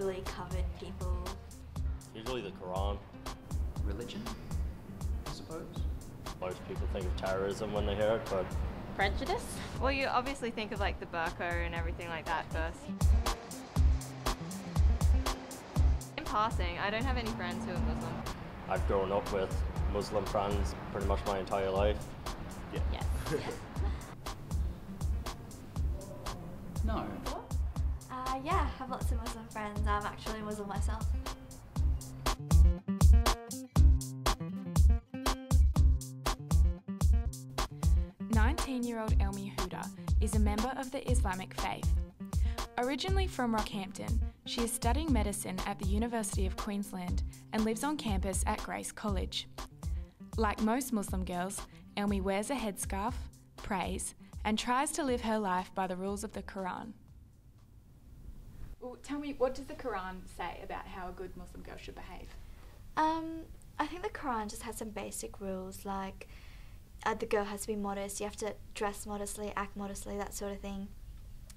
overly covered people. Usually the Quran. Religion, I suppose. Most people think of terrorism when they hear it, but... Prejudice? Well, you obviously think of like the burqa and everything like that first. In passing, I don't have any friends who are Muslim. I've grown up with Muslim friends pretty much my entire life. Yeah. Yes. No. Yeah, I have lots of Muslim friends. I'm actually Muslim myself. Year-old Elmee is a member of the Islamic faith. Originally from Rockhampton, she is studying medicine at the University of Queensland and lives on campus at Grace College. Like most Muslim girls, Elmee wears a headscarf, prays, and tries to live her life by the rules of the Quran. Well, tell me, what does the Quran say about how a good Muslim girl should behave? I think the Quran just has some basic rules, like the girl has to be modest, you have to dress modestly, act modestly, that sort of thing.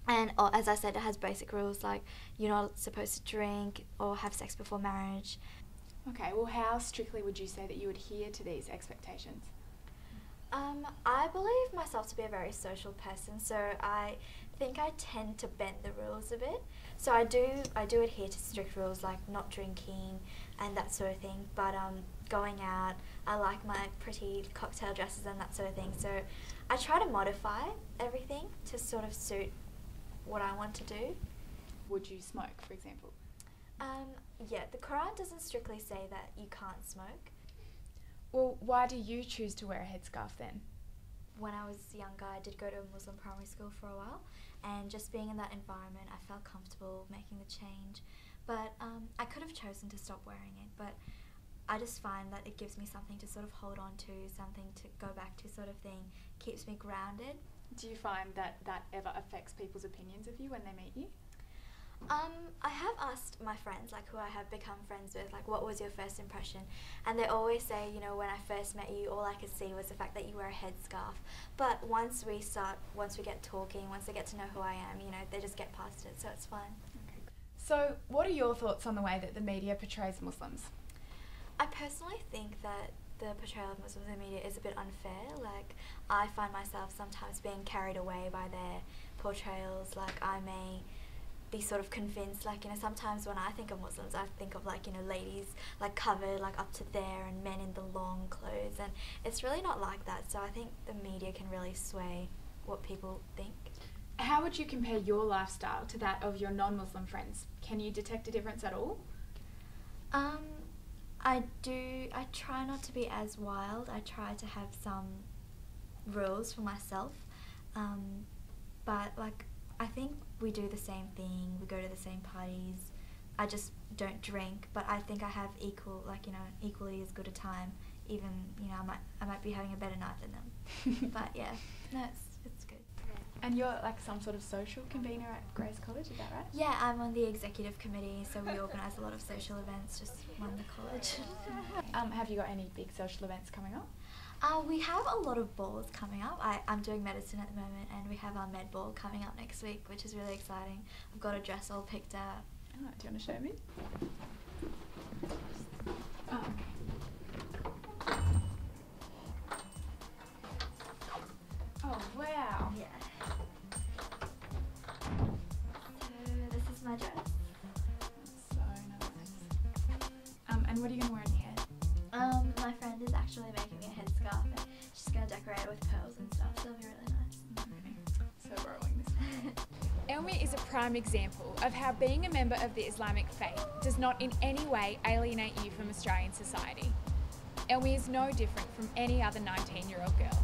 And as I said, it has basic rules like you're not supposed to drink or have sex before marriage. Okay, well how strictly would you say that you adhere to these expectations? I believe myself to be a very social person, so I think I tend to bend the rules a bit. So I do adhere to strict rules like not drinking and that sort of thing, but going out, I like my pretty cocktail dresses and that sort of thing. So I try to modify everything to sort of suit what I want to do. Would you smoke, for example? Yeah, the Quran doesn't strictly say that you can't smoke. Well, why do you choose to wear a headscarf then? When I was younger, I did go to a Muslim primary school for a while, and just being in that environment, I felt comfortable making the change. But I could have chosen to stop wearing it, but I just find that it gives me something to sort of hold on to, something to go back to sort of thing, keeps me grounded. Do you find that that ever affects people's opinions of you when they meet you? I have asked my friends, like who I have become friends with, like what was your first impression, and they always say, you know, when I first met you, all I could see was the fact that you wear a headscarf. But once we get talking, once they get to know who I am, you know, they just get past it, so it's fine. Okay. So, what are your thoughts on the way that the media portrays Muslims? I personally think that the portrayal of Muslims in the media is a bit unfair. Like, I find myself sometimes being carried away by their portrayals. Like, I may be sort of convinced, like, you know, sometimes when I think of Muslims, I think of, like, you know, ladies like covered like up to there and men in the long clothes, and it's really not like that. So I think the media can really sway what people think. How would you compare your lifestyle to that of your non-Muslim friends? Can you detect a difference at all? I try not to be as wild. I try to have some rules for myself, but like I think we do the same thing, we go to the same parties. I just don't drink, but I think I have equally as good a time, even, you know, I might be having a better night than them. But yeah, no, it's good. And you're like some sort of social convener at Grace College, is that right? Yeah, I'm on the executive committee, so we organise a lot of social events just around the college. Have you got any big social events coming up? We have a lot of balls coming up. I'm doing medicine at the moment, and we have our med ball coming up next week, which is really exciting. I've got a dress all picked out. Oh, do you want to show me? Oh, okay. Oh, wow. Yeah. So this is my dress. That's so nice. And what are you going to wear in your hair? My friend is actually making me a headscarf, and she's going to decorate it with pearls and stuff, so it'll be really nice. Okay. So borrowing this one. Elmee is a prime example of how being a member of the Islamic faith does not in any way alienate you from Australian society. Elmee is no different from any other 19-year-old girl.